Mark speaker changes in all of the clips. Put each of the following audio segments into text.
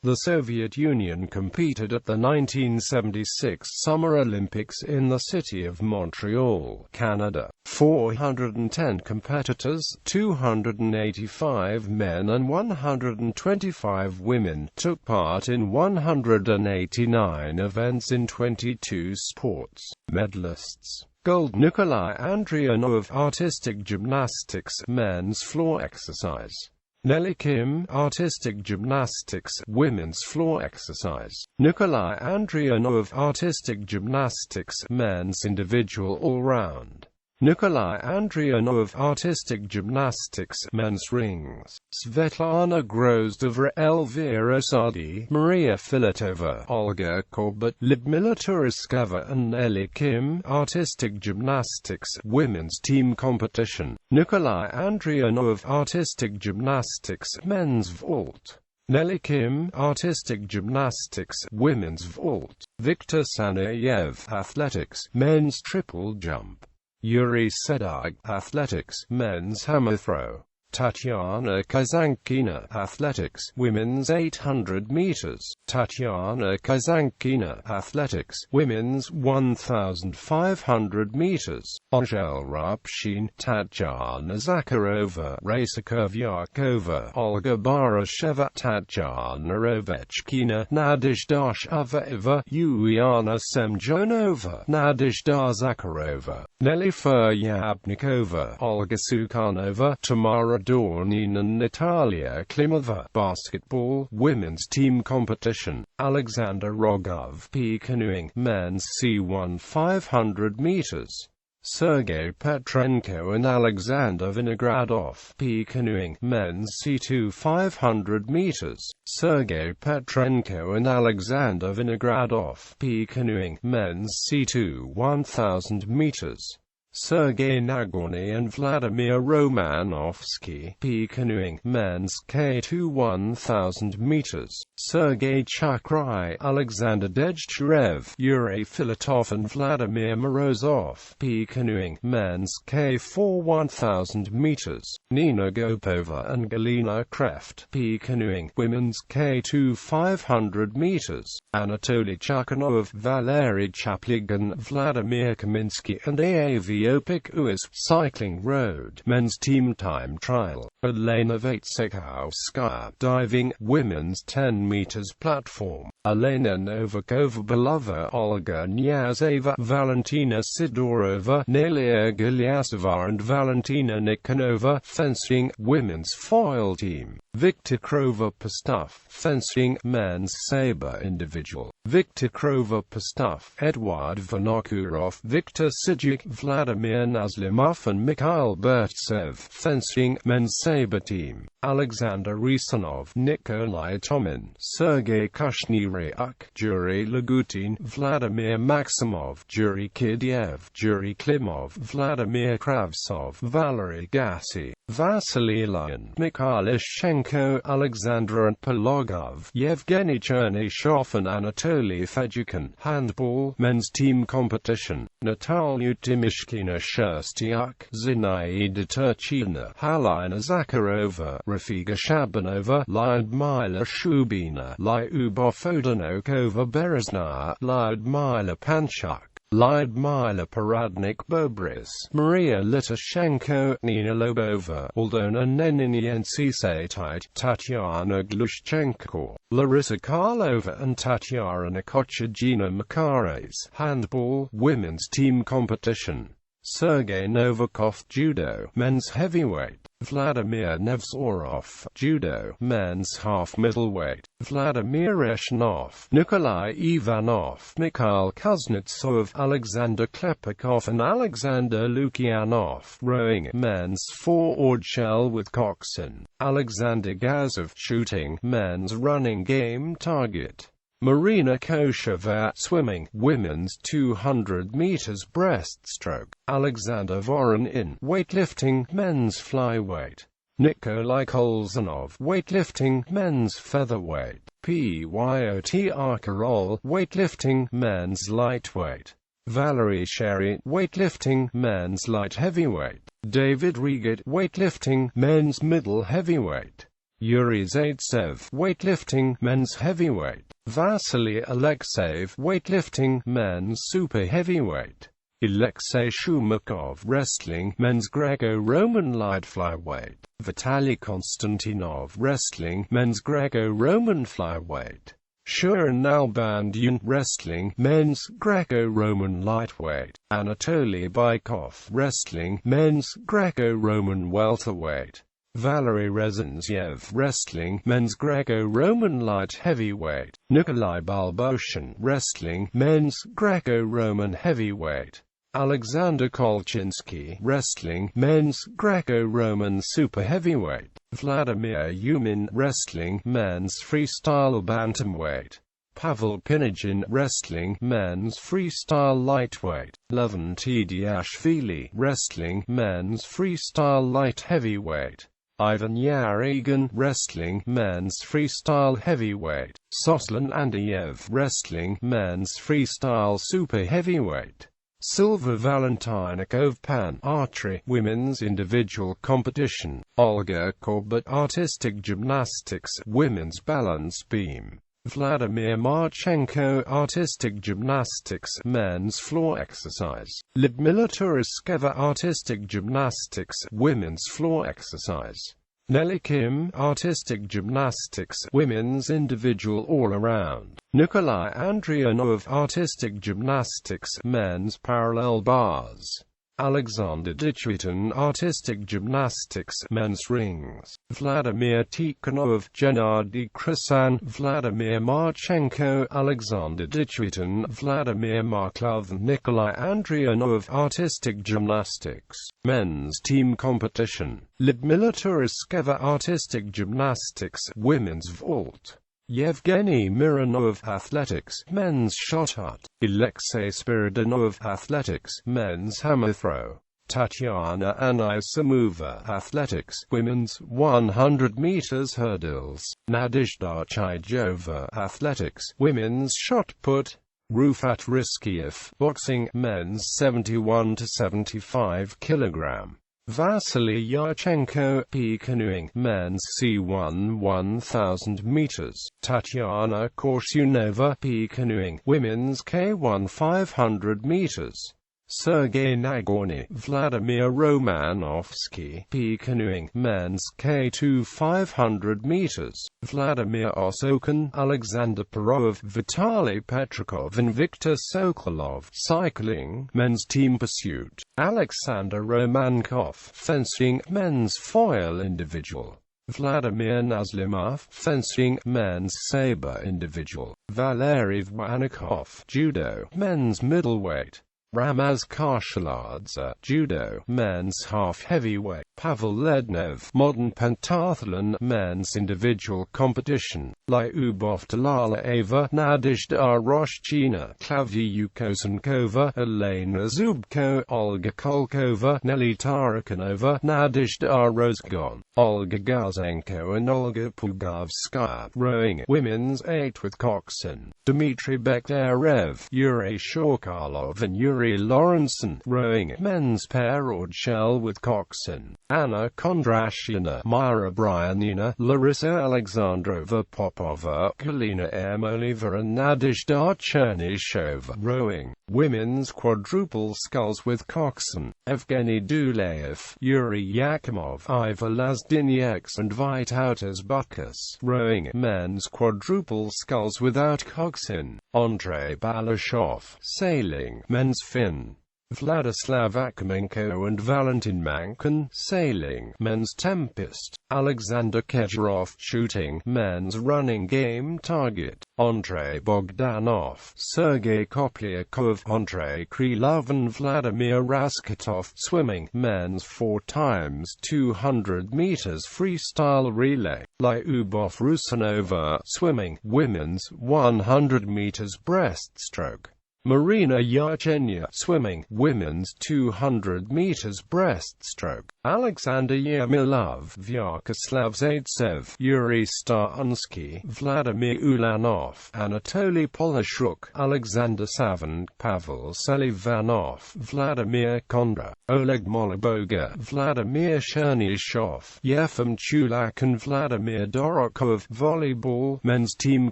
Speaker 1: The Soviet Union competed at the 1976 Summer Olympics in the city of Montreal, Canada. 410 competitors, 285 men and 125 women, took part in 189 events in 22 sports. Medalists: Gold, Nikolai Andrianov, Artistic Gymnastics, Men's Floor Exercise. Nelly Kim, Artistic Gymnastics, Women's Floor Exercise. Nikolai Andrianov, Artistic Gymnastics, Men's Individual All-Round. Nikolai Andrianov, Artistic Gymnastics, Men's Rings. Svetlana Grozdova, Elvira Sadi, Maria Filatova, Olga Korbut, Lyudmila Turiskova and Nelly Kim, Artistic Gymnastics, Women's Team Competition. Nikolai Andrianov, Artistic Gymnastics, Men's Vault. Nelly Kim, Artistic Gymnastics, Women's Vault. Viktor Sanayev, Athletics, Men's Triple Jump. Yuri Sedag, Athletics, Men's Hammer Throw. Tatiana Kazankina, Athletics, Women's 800 meters. Tatiana Kazankina, Athletics, Women's 1500 meters. Angel Rapshin, Tatyana Zakharova, Raisa Kurvyakova, Olga Barasheva, Tatyana Ovechkina, Nadezhda Shavaeva, Uliana Semjonova, Nadezhda Zakharova, Nelly Feryabnikova, Olga Sukhanova, Tamara Dornin and Natalia Klimova. Basketball, Women's Team Competition. Alexander Rogov, P. Canoeing, Men's C1 500 meters. Sergei Petrenko and Alexander Vinogradov, P. Canoeing, Men's C2 500 meters. Sergei Petrenko and Alexander Vinogradov, P. Canoeing, Men's C2 1000 meters. Sergei Nagorny and Vladimir Romanovsky, P. Canoeing, Men's K2 1000 meters. Sergei Chakrai, Alexander Dejcherev, Yuri Filatov and Vladimir Morozov, P. Canoeing, Men's K4 1000 meters. Nina Gopova and Galina Kreft, P. Canoeing, Women's K2 500 meters. Anatoly Chakhanov, Valery Chapligan, Vladimir Kaminsky and Aav Opik-Uis, Cycling Road, Men's Team Time Trial. Elena Vaitsekauskaya, Diving, Women's 10 meters platform. Elena Novakova-Belova, Olga Nyazeva, Valentina Sidorova, Nelia Gilyasova and Valentina Nikonova. Fencing, Women's Foil Team. Viktor Krova-Postov, Fencing, Men's Sabre Individual. Viktor Krova-Postov, Eduard Vinokurov, Viktor Sidjuk, Vladimir Nazlimov and Mikhail Burtsev. Fencing, Men's Sabre Team. Alexander Risanov, Nikolai Tomin, Sergei Kushniryuk, Yuri Lagutin, Vladimir Maximov, Yuri Kidyev, Yuri Klimov, Vladimir Kravtsov, Valery Gassy, Vasily Lyon, Mikhail Ishchenko, Alexander Pologov, Yevgeny Chernyshov and Anatoly Fedyukin. Handball, Men's Team Competition. Natalia Timishkina Sherstyak, Zinaida Turchina, Halina Zakharova, Rafika Shabanova, Lyudmila Shubina, Lyuba Fodanokova Berezna, Lyudmila Panchuk, Lyudmila Paradnik Bobris, Maria Litashenko, Nina Lobova, Aldona Neninientsisaitit, Tatyana Glushchenko, Larissa Karlova and Tatyana Kochagina Makares. Handball, Women's Team Competition. Sergei Novikov, Judo, Men's Heavyweight. Vladimir Nevzorov, Judo, Men's Half Middleweight. Vladimir Reshnov, Nikolai Ivanov, Mikhail Kuznetsov, Alexander Klepikov and Alexander Lukianov. Rowing, Men's 4-oared shell with coxswain. Alexander Gazov. Shooting, Men's Running Game Target. Marina Kosheva. Swimming, Women's 200 meters breaststroke. Alexander Voronin. Weightlifting, Men's Flyweight. Nikolai Kolzanov. Weightlifting, Men's Featherweight. Pyotr Karol. Weightlifting, Men's Lightweight. Valery Sherry. Weightlifting, Men's Light Heavyweight. David Regat. Weightlifting, Men's Middle Heavyweight. Yuri Zaitsev, weightlifting, men's heavyweight. Vasily Alexeyev, weightlifting, men's super heavyweight. Alexei Shumakov, wrestling, men's Greco-Roman light flyweight. Vitaly Konstantinov, wrestling, men's Greco-Roman flyweight. Shurin Albandian, wrestling, men's Greco-Roman lightweight. Anatoly Bykov, wrestling, men's Greco-Roman welterweight. Valery Rezenziev, wrestling, men's Greco-Roman light heavyweight. Nikolai Balboshin, wrestling, men's Greco-Roman heavyweight. Alexander Kolchinsky, wrestling, men's Greco-Roman super heavyweight. Vladimir Yumin, wrestling, men's freestyle bantamweight. Pavel Pinigin, wrestling, men's freestyle lightweight. Levan Tidiashvili, wrestling, men's freestyle light heavyweight. Ivan Yarygin, wrestling, men's freestyle heavyweight. Soslan Andreev, wrestling, men's freestyle super heavyweight. Silva Valentinikov, Pan archery, women's individual competition. Olga Korbut, artistic gymnastics, women's balance beam. Vladimir Marchenko, artistic gymnastics, men's floor exercise. Lyudmila Turiskeva, artistic gymnastics, women's floor exercise. Nelly Kim, artistic gymnastics, women's individual all-around. Nikolai Andrianov, artistic gymnastics, men's parallel bars. Alexander Dichvitin, artistic gymnastics, men's rings. Vladimir Tikhonov, Gennady Krisan, Vladimir Marchenko, Alexander Dichvitin, Vladimir Marklov, Nikolai Andrianov, artistic gymnastics, men's team competition. Lyudmila Turiskeva, artistic gymnastics, women's vault. Yevgeny Mironov, athletics, men's shot put. Alexei Spiridonov, athletics, men's hammer throw. Tatiana Anisimova, athletics, women's 100 meters hurdles. Nadezhda Chaijova, athletics, women's shot put. Rufat Riskiev, boxing, men's 71 to 75 kilogram. Vasily Yarchenko, P-canoeing, men's C1 1000 meters. Tatiana Korshunova, P-canoeing, women's K1 500 meters. Sergei Nagorny, Vladimir Romanovsky, P-canoeing, men's K2 500 meters. Vladimir Osokin, Alexander Perov, Vitaly Petrikov and Viktor Sokolov, cycling, men's team pursuit. Alexander Romankov, fencing, men's foil individual. Vladimir Nazlimov, fencing, men's saber individual. Valery Vanikov, judo, men's middleweight. Ramaz Karshaladze, judo, men's half heavyweight. Pavel Lednev, modern pentathlon, men's individual competition. Lyubov Talalaeva, Nadezhda Roshchina, Klavia Yukosenkova, Elena Zubko, Olga Kolkova, Nelly Tarakanova, Nadezhda Rozgon, Olga Gazenko and Olga Pugovskaya. Rowing, women's 8 with coxswain. Dmitry Bekhterev, Yuri Shokalov and Yuri Lawrenson. Rowing, men's pair or shell with coxswain. Anna Kondrashina, Myra Bryanina, Larissa Alexandrova Popova, Kalina Ermoleva and Nadezhda Chernyshyova. Rowing, women's quadruple sculls with coxswain. Evgeny Duleyev, Yuri Yakimov, Iva Lazdinyeks and Vytautas Bukas. Rowing, men's quadruple sculls without coxswain. Andrei Balashov, sailing, men's fin. Vladislav Akamenko and Valentin Mankin, sailing, men's tempest. Alexander Kezherov, shooting, men's running game target. Andrei Bogdanov, Sergei Koplyakov, Andrei Krylov and Vladimir Raskatov, swimming, men's 4 times 200 meters freestyle relay. Lyubov Rusanova, swimming, women's 100 meters breaststroke. Marina Yarchenya, swimming, women's 200 meters breaststroke. Alexander Yermolov, Vyacheslav Zaitsev, Yuri Starunsky, Vladimir Ulanov, Anatoly Polishuk, Alexander Savant, Pavel Selivanov, Vladimir Kondra, Oleg Moloboga, Vladimir Chernyshov, Yefim Chulak and Vladimir Dorokov. Volleyball, men's team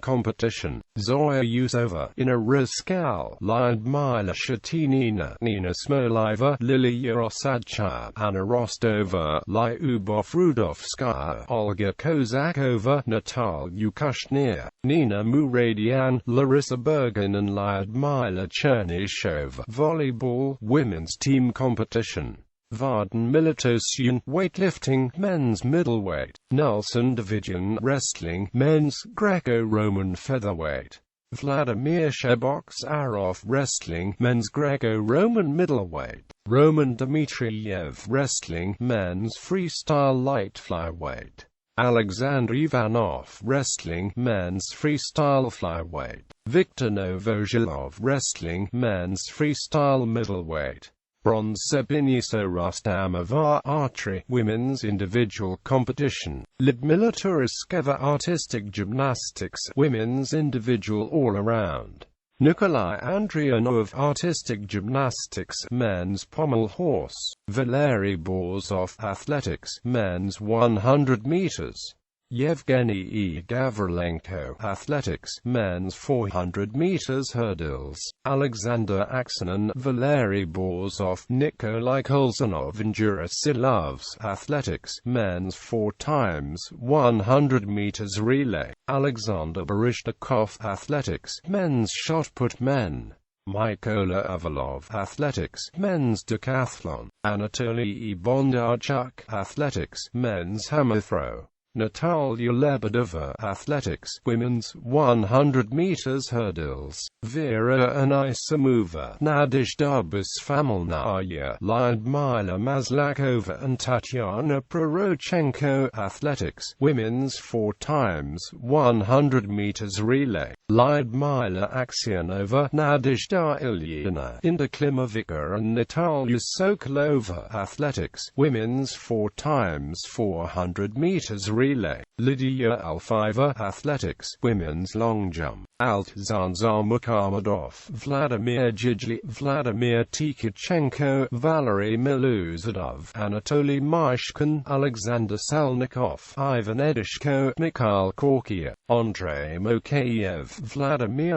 Speaker 1: competition, Zoya Yusova, Ina Ryskal, Lyudmila Shatinina, Nina Smolaiva, Lilia Osadchaya, Anna Rostova, Lyubov Rudovskaya, Olga Kozakova, Natal Yukushnia, Nina Muradian, Larissa Bergen and Lyudmila Chernyshova. Volleyball, women's team competition, Vardan Militosyan, weightlifting, men's middleweight, Nelson Davidian, wrestling, men's Greco-Roman featherweight, Vladimir Sheboksarov, wrestling, men's Greco-Roman middleweight, Roman Dmitriev, wrestling, men's freestyle light flyweight, Alexander Ivanov, wrestling, men's freestyle flyweight, Viktor Novozhilov, wrestling, men's freestyle middleweight, bronze Sebiniso Rustamova, archery, women's individual competition, Lyudmila Turiskeva, artistic gymnastics, women's individual all-around, Nikolai Andrianov, artistic gymnastics, men's pommel horse, Valery Borzov, athletics, men's 100 meters, Yevgeny E. Gavrilenko, athletics, men's 400 meters hurdles, Alexander Aksanin, Valery Borzov, Nikolai Kolzanov, Endurasilovs, athletics, men's 4 times 100 meters relay, Alexander Baryshnikov, athletics, men's shot put, men, Mykola Avalov, athletics, men's decathlon, Anatoly Bondarchuk, athletics, men's hammer throw, Natalia Lebedeva, athletics, women's 100 meters hurdles, Vera Anisimova, Nadezhda Bisfamilnaya, Lyudmila Maslakova and Tatyana Prorochenko, athletics, women's 4 times 100 meters relay, Lyudmila Aksionova, Nadezhda Ilyina, Indoklimovika and Natalia Sokolova, athletics, women's 4 times 400 meters relay, Lydia Alfiva, athletics, women's long jump, Altzanzar Mukhamedov, Vladimir Jijli, Vladimir Tikachenko, Valery Miluzadov, Anatoly Myshkin, Alexander Salnikov, Ivan Edishko, Mikhail Korkia, Andrei Mokayev, Vladimir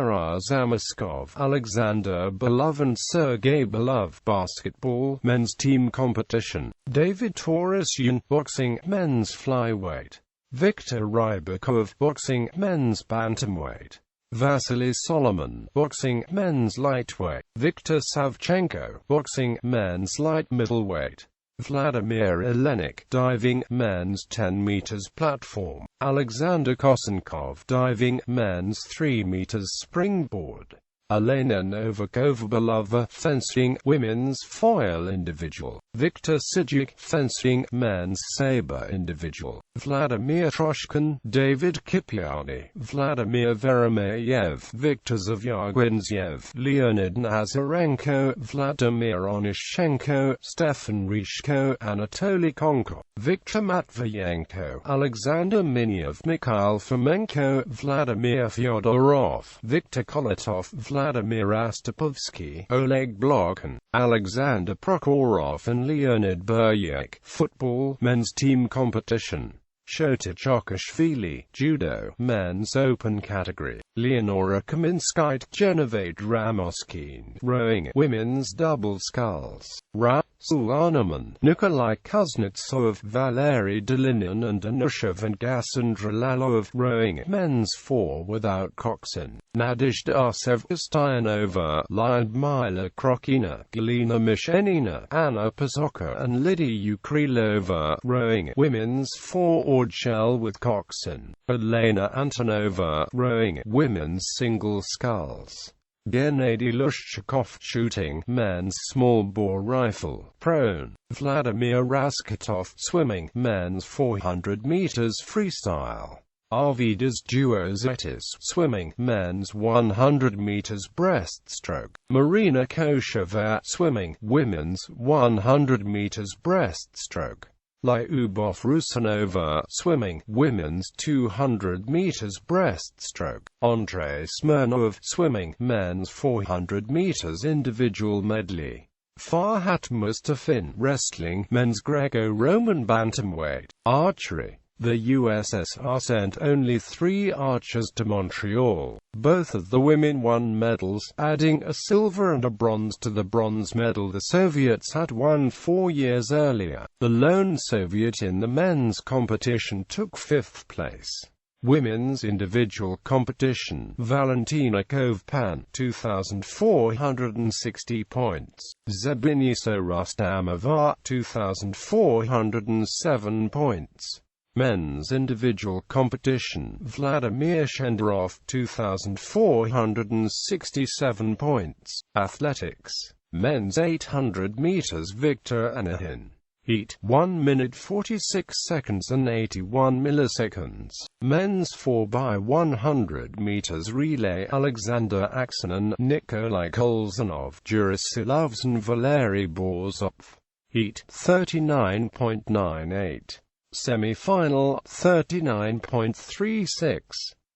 Speaker 1: Zamaskov, Alexander Belov and Sergei Belov. Basketball, men's team competition, David Torresyan, boxing, men's flyweight, Viktor Rybakov, boxing, men's bantamweight, Vasily Solomon, boxing, men's lightweight, Viktor Savchenko, boxing, men's light middleweight, Vladimir Ilenik, diving, men's 10 meters platform, Alexander Kosenkov, diving, men's 3 meters springboard, Elena Novakova-Belova, fencing, women's foil individual, Viktor Sidjuk, fencing, men's saber individual, Vladimir Troshkin, David Kipiani, Vladimir Veremeyev, Viktor Zavyagwinzyev, Leonid Nazarenko, Vladimir Onyshenko, Stefan Rishko, Anatoly Konko, Viktor Matviyenko, Alexander Miniev, Mikhail Fomenko, Vladimir Fyodorov, Viktor Koletov, Vladimir Astapovsky, Oleg Blokhin, Alexander Prokhorov and Leonid Buryek. Football, men's team competition, Shota Chokashvili, judo, men's open category, Leonora Kaminskite, Genevieve Ramoskin, rowing, women's double sculls, Rasul Arnaman, Nikolai Kuznetsov, Valery Dolinin and Anusha Vangasandra Lalov, rowing, men's 4 without coxswain, Nadezhda Sevastyanova, Lyudmila Krokina, Galina Mishenina, Anna Pazoka and Lydia Ukrilova, rowing, women's 4 oared shell with coxswain, Elena Antonova, rowing, women's single sculls, Gennady Lushchakov, shooting, men's small bore rifle, prone, Vladimir Raskatov, swimming, men's 400 meters freestyle, Arvidas Duozetis swimming, men's 100 meters breaststroke. Marina Kosheva swimming, women's 100 meters breaststroke. Lyubov Rusanova swimming, women's 200 meters breaststroke. Andrei Smirnov swimming, men's 400 meters individual medley. Farhat Mustafin wrestling, men's Greco-Roman bantamweight. Archery. The USSR sent only 3 archers to Montreal. Both of the women won medals, adding a silver and a bronze to the bronze medal the Soviets had won 4 years earlier. The lone Soviet in the men's competition took 5th place. Women's individual competition, Valentina Kovpan, 2,460 points. Zebinisa Rustamova, 2,407 points. Men's individual competition, Vladimir Shenderov, 2,467 points. Athletics. Men's 800 meters, Viktor Anahin. Heat, 1 minute 46 seconds and 81 milliseconds. Men's 4x100 meters relay, Alexander Aksanin, Nikolai Kolzanov, Jurisilovs and Valery Borzov. Heat, 39.98. Semi-final, 39.36.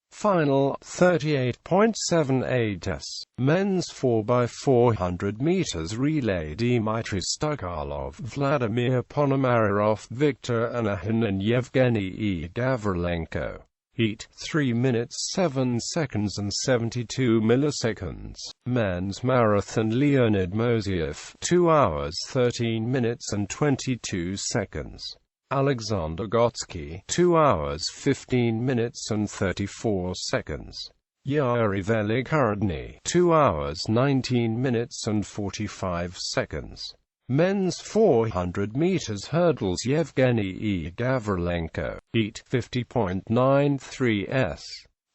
Speaker 1: Final, 38.78s. Men's 4x400 meters relay, Dmitry Stokalov, Vladimir Ponomaryov, Viktor Anahin and Yevgeny Gavrilenko. Heat, 3 minutes 7 seconds and 72 milliseconds. Men's marathon, Leonid Mosiev, 2 hours 13 minutes and 22 seconds. Alexander Gotsky, 2 hours 15 minutes and 34 seconds. Yuri Velikorodny, 2 hours 19 minutes and 45 seconds. Men's 400 meters hurdles, Yevgeny Gavrilenko. Heat, 50.93s.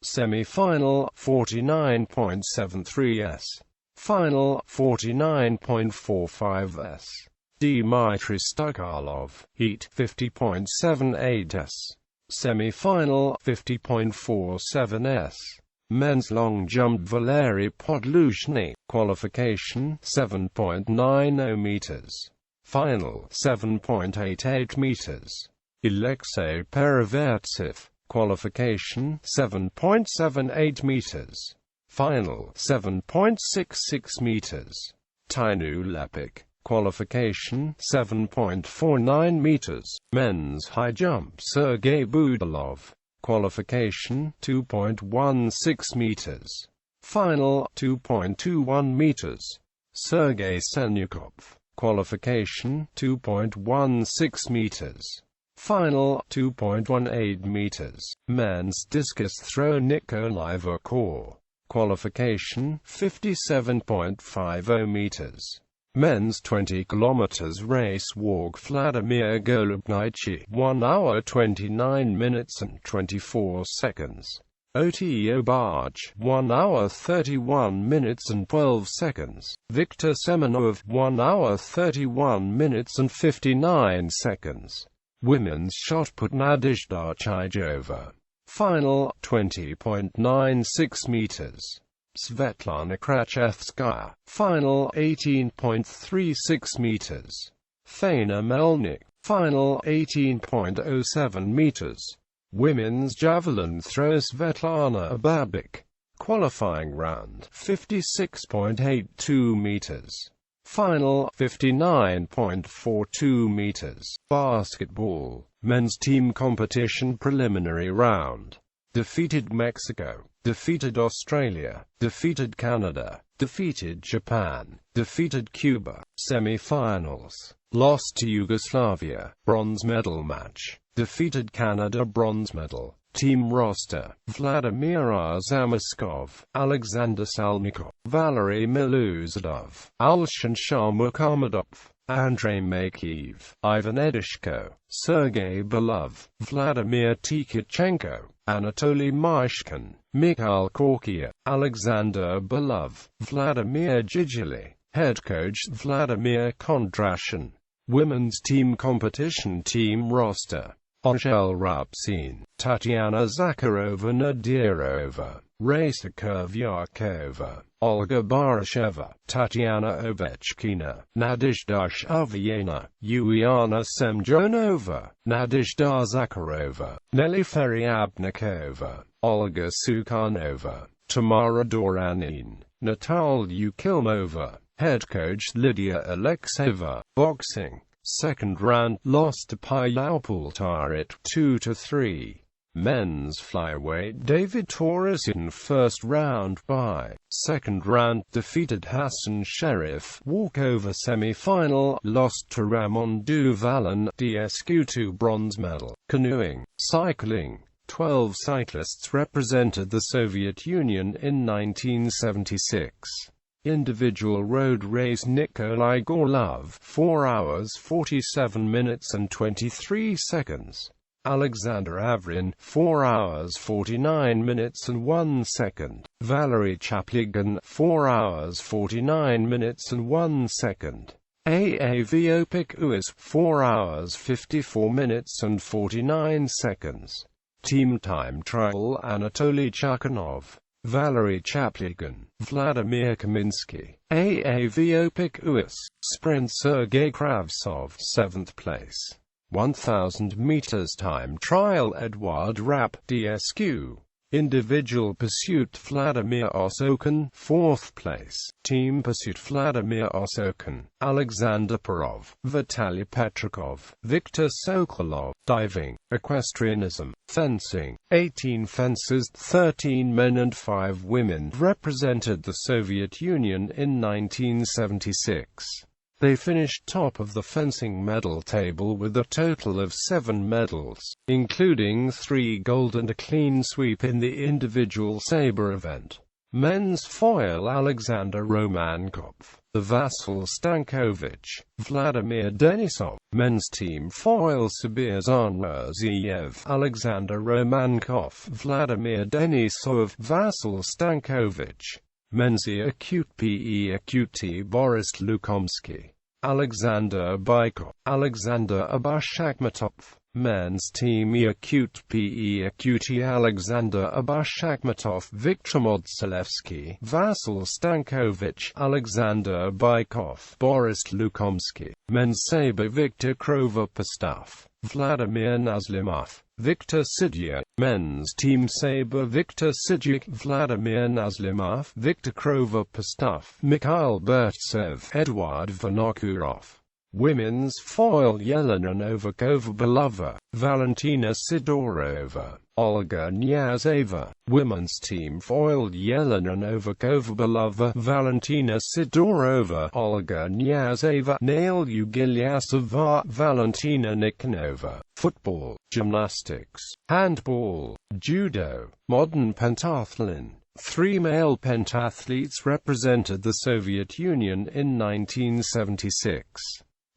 Speaker 1: Semi-final, 49.73s. Final, 49.45s. Dmitry Stokalov. Heat, 50.78s. Semi-final, 50.47s. Men's long jump, Valery Podlushny. Qualification, 7.90 meters. Final, 7.88 meters. Alexei Perevertsev. Qualification, 7.78 meters. Final, 7.66 meters. Tainu Lepik. Qualification, 7.49 meters. Men's high jump, Sergei Budalov. Qualification, 2.16 meters. Final, 2.21 meters. Sergei Senyukov. Qualification, 2.16 meters. Final, 2.18 meters. Men's discus throw, Nikolai Vokor. Qualification, 57.50 meters. Men's 20 kilometers race walk, Vladimir Golubnitsky, 1 hour 29 minutes and 24 seconds. Oto barge, 1 hour 31 minutes and 12 seconds. Viktor Semenov, 1 hour 31 minutes and 59 seconds. Women's shot put, Nadezhda Chijova. Final, 20.96 meters. Svetlana Krachevskaya. Final, 18.36 meters. Faina Melnik. Final, 18.07 meters. Women's javelin throw, Svetlana Babik. Qualifying round, 56.82 meters. Final, 59.42 meters. Basketball. Men's team competition preliminary round. Defeated Mexico. Defeated Australia. Defeated Canada. Defeated Japan. Defeated Cuba. Semi-finals. Lost to Yugoslavia. Bronze medal match. Defeated Canada. Bronze medal. Team roster: Vladimir Zamaskov, Alexander Salnikov, Valery Miluzadov, Alshan Sharmukamedov, Andrei Makiev, Ivan Edishko, Sergei Belov, Vladimir Tikachenko, Anatoly Myshkin, Mikhail Korkia, Alexander Belov, Vladimir Gigili. Head coach Vladimir Kondrashin. Women's team competition team roster: Angel Rubcin, Tatiana Zakharova, Nadirova, Raisa Kurvyakova, Olga Barasheva, Tatiana Ovechkina, Nadezhda Shavyana, Uliana Semjonova, Nadezhda Zakharova, Nelly Feryabnikova, Olga Sukhanova, Tamara Doranin, Natalia Kilmova, head coach Lydia Alexeyeva. Boxing, second round, lost to Payal 2-3. Men's flyweight, David Torres in first round by second round, defeated Hassan Sherif. Walkover semi-final, lost to Ramon Duvalin. DSQ2 bronze medal. Canoeing, cycling, 12 cyclists represented the Soviet Union in 1976. Individual road race, Nikolai Gorlov, 4 hours 47 minutes and 23 seconds. Alexander Avrin, 4 hours 49 minutes and 1 second. Valery Chaplygan, 4 hours 49 minutes and 1 second. AAV Opikuis, 4 hours 54 minutes and 49 seconds. Team time trial, Anatoly Chakhanov, Valery Chaplygan, Vladimir Kaminsky. AAV Opikuis. Sprint, Sergei Kravtsov, 7th place. 1000 meters time trial, Eduard Rapp. DSQ. Individual pursuit, Vladimir Osokin, 4th place. Team pursuit, Vladimir Osokin, Alexander Perov, Vitaly Petrikov, Viktor Sokolov. Diving, equestrianism, fencing, 18 fencers, 13 men and 5 women represented the Soviet Union in 1976. They finished top of the fencing medal table with a total of 7 medals, including 3 gold and a clean sweep in the individual sabre event. Men's foil, Alexander Romankov, Vasyl Stankovic, Vladimir Denisov. Men's team foil, Sibir Zanraziev, Alexander Romankov, Vladimir Denisov, Vasyl Stankovic. Men's acute PE Boris Lukomsky, Alexander Baikov, Alexander Abashakmatov. Men's team acute PE Alexander Abashakmatov, Viktor Modzelewski, Vasyl Stankovic, Alexander Baikov, Boris Lukomsky. Men's sabre, Viktor Krova-Postov, Vladimir Nazlimov, Viktor Sidya. Men's team sabre, Viktor Sidyak, Vladimir Nazlimov, Viktor Krova-Postov, Mikhail Burtsev, Eduard Vinokurov. Women's foil, Yelena Novikova-Belova, Valentina Sidorova, Olga Nyazeva. Women's team foil, Yelena Novikova-Belova, Valentina Sidorova, Olga Nyazeva, Nail Ugilyasova, Valentina Nikonova. Football, gymnastics, handball, judo, modern pentathlon. 3 male pentathletes represented the Soviet Union in 1976.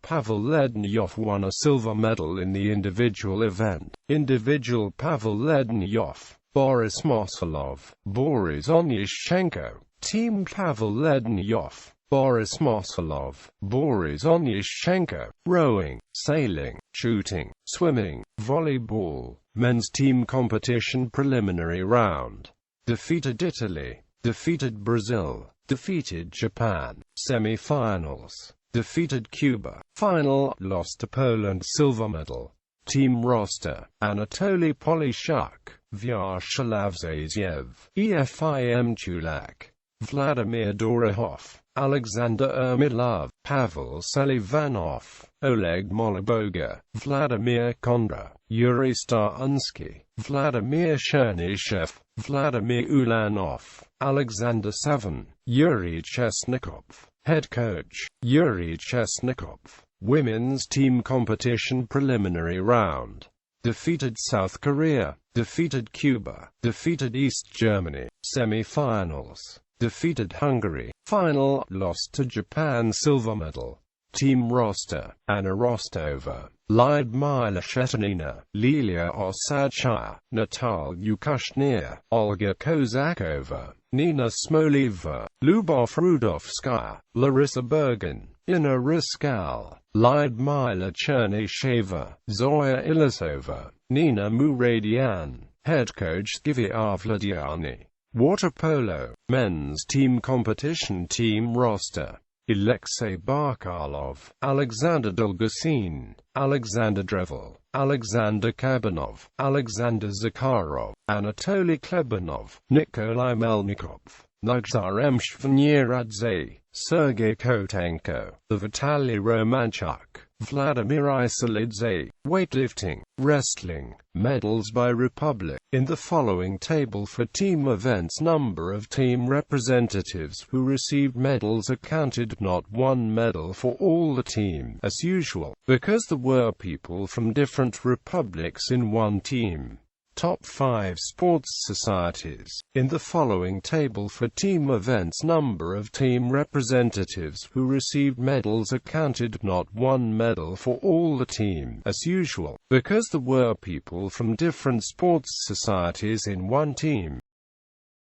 Speaker 1: Pavel Lednyov won a silver medal in the individual event. Individual, Pavel Lednyov, Boris Mosolov, Boris Onyshchenko. Team, Pavel Lednyov, Boris Mosolov, Boris Onyshchenko. Rowing, sailing, shooting, swimming, volleyball. Men's team competition preliminary round. Defeated Italy, defeated Brazil, defeated Japan. Semi-finals, defeated Cuba. Final, lost to Poland. Silver medal. Team roster, Anatoly Polyshuk, Vyacheslav Zaziev, Efim Chulak, Vladimir Dorohov, Alexander Ermilov, Pavel Selivanov, Oleg Moloboga, Vladimir Kondra, Yuri Starunsky, Vladimir Chernishev, Vladimir Ulanov, Alexander Savin, Yuri Chesnikov. Head coach, Yuri Chesnikov. Women's team competition preliminary round. Defeated South Korea, defeated Cuba, defeated East Germany. Semi-finals, defeated Hungary. Final, lost to Japan. Silver medal. Team roster, Anna Rostova, Lyudmila Shetanina, Lilia Osadchaya, Natalia Kushner, Olga Kozakova, Nina Smoliva, Lubov Rudovskaya, Larissa Bergen, Inna Riskal, Lyudmila Chernysheва, Zoya Ilisova, Nina Muradian. Head coach Givi Avladiani. Water polo, men's team competition team roster. Alexei Barkalov, Alexander Dolgosin, Alexander Drevel, Alexander Kabanov, Alexander Zakharov, Anatoly Klebanov, Nikolai Melnikov, Nazarem Shvaniradze, Sergei Kotenko, the Vitaly Romanchuk, Vladimir Isolidze. Weightlifting, wrestling, medals by republic. In the following table for team events, number of team representatives who received medals are counted, not one medal for all the team, as usual, because there were people from different republics in one team. Top 5 sports societies. In the following table for team events, number of team representatives who received medals are counted, not one medal for all the team, as usual, because there were people from different sports societies in one team.